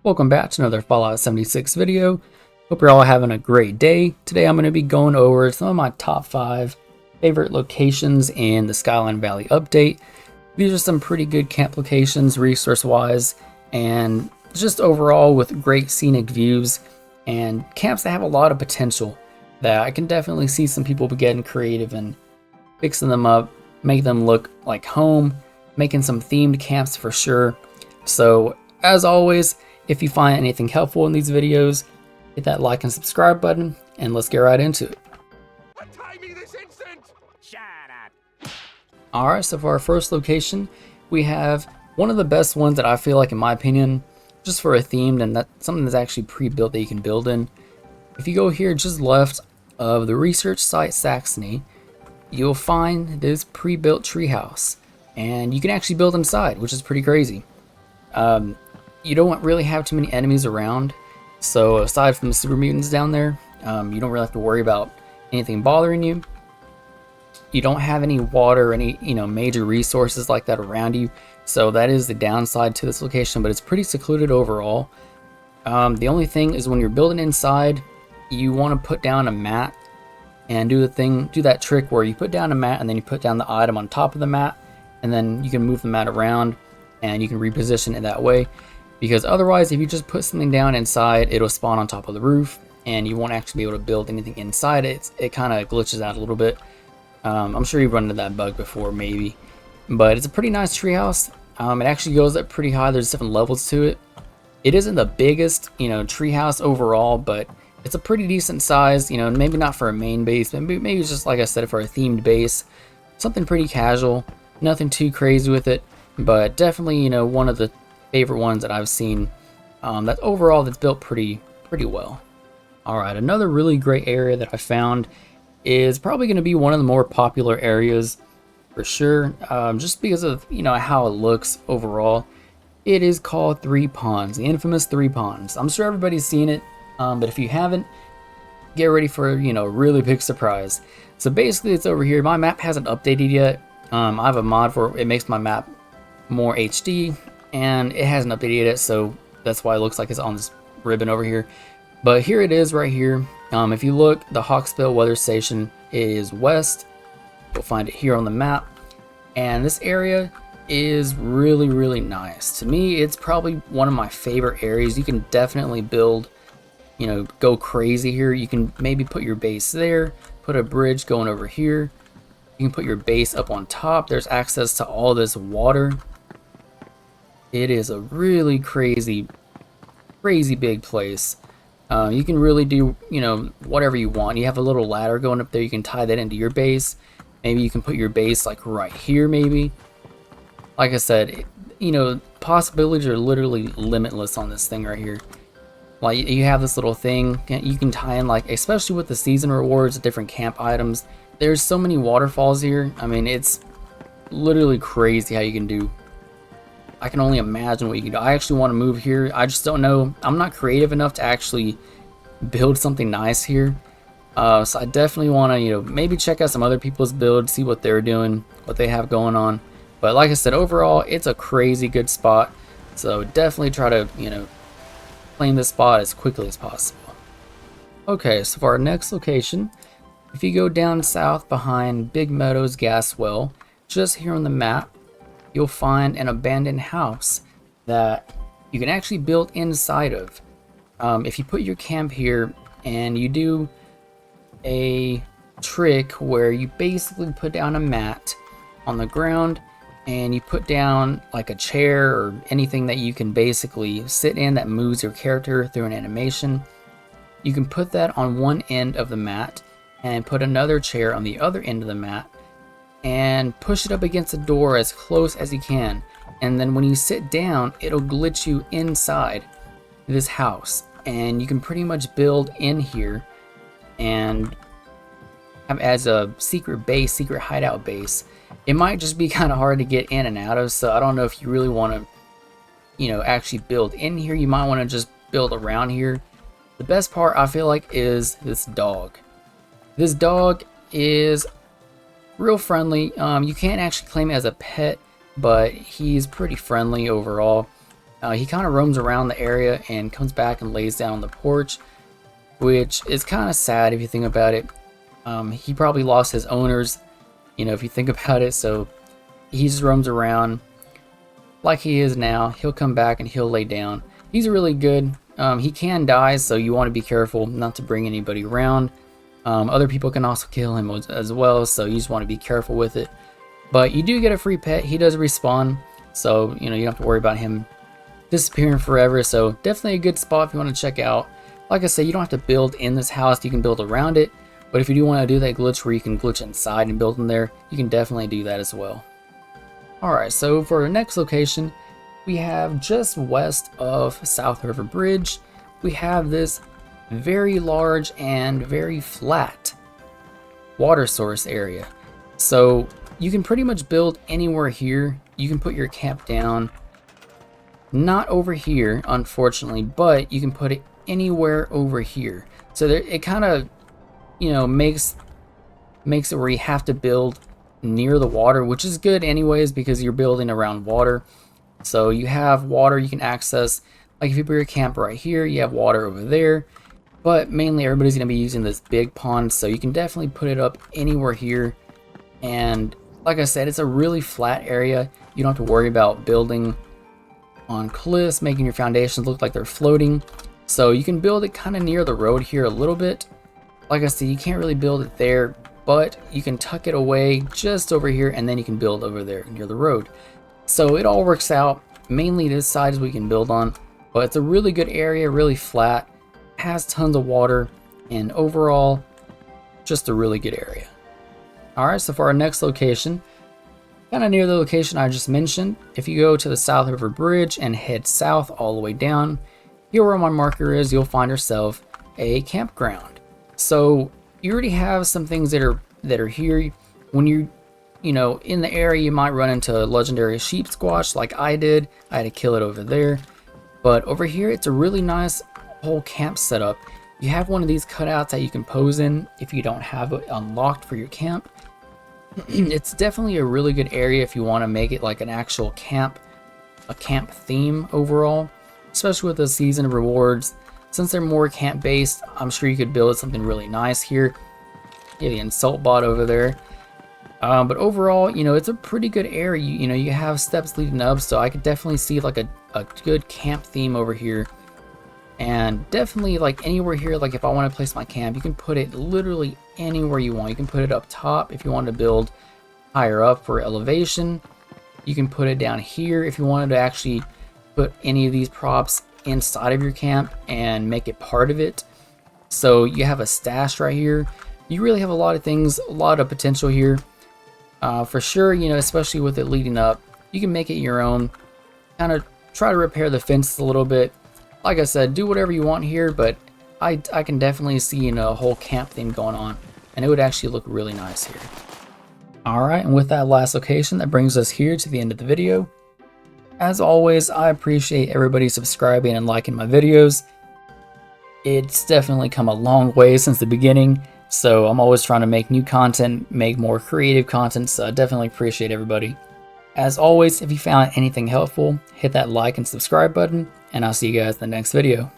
Welcome back to another Fallout 76 video. Hope you're all having a great day. Today I'm going to be going over some of my top 5 favorite locations in the Skyline Valley update. These are some pretty good camp locations resource wise and just overall with great scenic views and camps that have a lot of potential that I can definitely see some people getting creative and fixing them up, make them look like home, making some themed camps for sure. So as always, if you find anything helpful in these videos, hit that like and subscribe button, and let's get right into it. Untie me this instant! Shut up! Alright, so for our first location, we have one of the best ones that I feel like, in my opinion, just for a themed and that's something that's actually pre-built that you can build in. If you go here just left of the research site Saxony, you'll find this pre-built treehouse, and you can actually build inside, which is pretty crazy. You don't really have too many enemies around, so aside from the super mutants down there, you don't really have to worry about anything bothering you. You don't have any water, any major resources like that around you, so that is the downside to this location. But it's pretty secluded overall. The only thing is when you're building inside, you want to put down a mat and do that trick where you put down a mat and then you put down the item on top of the mat, and then you can move the mat around and you can reposition it that way. Because otherwise, if you just put something down inside, it'll spawn on top of the roof, and you won't actually be able to build anything inside it. It kind of glitches out a little bit. I'm sure you've run into that bug before, maybe. But it's a pretty nice treehouse. It actually goes up pretty high. There's different levels to it. It isn't the biggest, treehouse overall, but it's a pretty decent size. Maybe not for a main base, but maybe it's just, like I said, for a themed base. Something pretty casual. Nothing too crazy with it, but definitely, one of the favorite ones that I've seen that overall that's built pretty well. Alright, another really great area that I found is probably going to be one of the more popular areas for sure, just because of how it looks overall. It is called Three Ponds, the infamous Three Ponds. I'm sure everybody's seen it, but if you haven't, get ready for a really big surprise. So basically it's over here. My map hasn't updated yet. I have a mod for it makes my map more HD, and it hasn't updated it, so that's why it looks like it's on this ribbon over here. But here it is right here. If you look, the Hawksbill weather station is west. You'll find it here on the map, and this area is really nice. To me, it's probably one of my favorite areas. You can definitely build, go crazy here. You can maybe put your base there, put a bridge going over here. You can put your base up on top. There's access to all this water. It is a really crazy big place. You can really do, whatever you want. You have a little ladder going up there. You can tie that into your base. Maybe you can put your base like right here, maybe. Like I said, possibilities are literally limitless on this thing right here. Like, you have this little thing you can tie in, like, especially with the season rewards, different camp items. There's so many waterfalls here. I mean, it's literally crazy how you can do. I can only imagine what you can do. I actually want to move here. I just don't know. I'm not creative enough to actually build something nice here. So I definitely want to, maybe check out some other people's builds, see what they're doing, what they have going on. But like I said, overall, it's a crazy good spot. So definitely try to, claim this spot as quickly as possible. Okay, so for our next location, if you go down south behind Big Meadows Gas Well, just here on the map, you'll find an abandoned house that you can actually build inside of. If you put your camp here and you do a trick where you basically put down a mat on the ground and you put down like a chair or anything that you can basically sit in that moves your character through an animation, you can put that on one end of the mat and put another chair on the other end of the mat and push it up against the door as close as you can, and then when you sit down, it'll glitch you inside this house, and you can pretty much build in here and have as a secret hideout base. It might just be kind of hard to get in and out of, so I don't know if you really want to actually build in here. You might want to just build around here. The best part, I feel like, is this dog. This dog is real friendly. You can't actually claim it as a pet, but he's pretty friendly overall. He kind of roams around the area and comes back and lays down on the porch, which is kind of sad if you think about it. He probably lost his owners, you know, if you think about it. So he just roams around like he is now. He'll come back and he'll lay down. He's really good. He can die, so you want to be careful not to bring anybody around. Other people can also kill him as well, so you just want to be careful with it. But you do get a free pet. He does respawn, so you know you don't have to worry about him disappearing forever. So definitely a good spot if you want to check out. Like I said, you don't have to build in this house. You can build around it. But if you do want to do that glitch where you can glitch inside and build in there, you can definitely do that as well. Alright, so for our next location, we have just west of South River Bridge, we have this very large and very flat water source area. So you can pretty much build anywhere here. You can put your camp down, not over here unfortunately, but you can put it anywhere over here. So there, it kind of, you know, makes it where you have to build near the water, which is good anyways because you're building around water. So you have water you can access. Like if you put your camp right here, you have water over there. But mainly everybody's going to be using this big pond, so you can definitely put it up anywhere here. And like I said, it's a really flat area. You don't have to worry about building on cliffs, making your foundations look like they're floating. So you can build it kind of near the road here a little bit. Like I said, you can't really build it there, but you can tuck it away just over here, and then you can build over there near the road. So it all works out. Mainly this side is what you can build on, but it's a really good area, really flat, has tons of water, and overall, just a really good area. Alright, so for our next location, kind of near the location I just mentioned, if you go to the South River Bridge and head south all the way down, here where my marker is, you'll find yourself a campground. So you already have some things that are here. When you know, in the area, you might run into legendary sheep squash like I did. I had to kill it over there. But over here, it's a really nice whole camp setup. You have one of these cutouts that you can pose in if you don't have it unlocked for your camp. It's definitely a really good area if you want to make it like an actual camp, a camp theme overall, especially with the season rewards. Since they're more camp based, I'm sure you could build something really nice here. Yeah, the insult bot over there. But overall, you know, it's a pretty good area. You know, you have steps leading up, so I could definitely see like a good camp theme over here. And definitely like anywhere here, like if I want to place my camp, you can put it literally anywhere you want. You can put it up top if you want to build higher up for elevation. You can put it down here if you wanted to actually put any of these props inside of your camp and make it part of it. So you have a stash right here. You really have a lot of things, a lot of potential here. For sure, you know, especially with it leading up, you can make it your own. Kind of try to repair the fence a little bit. Like I said, do whatever you want here, but I can definitely see, you know, a whole camp theme going on, and it would actually look really nice here. Alright, and with that last location, that brings us here to the end of the video. As always, I appreciate everybody subscribing and liking my videos. It's definitely come a long way since the beginning, so I'm always trying to make new content, make more creative content, so I definitely appreciate everybody. As always, if you found anything helpful, hit that like and subscribe button, and I'll see you guys in the next video.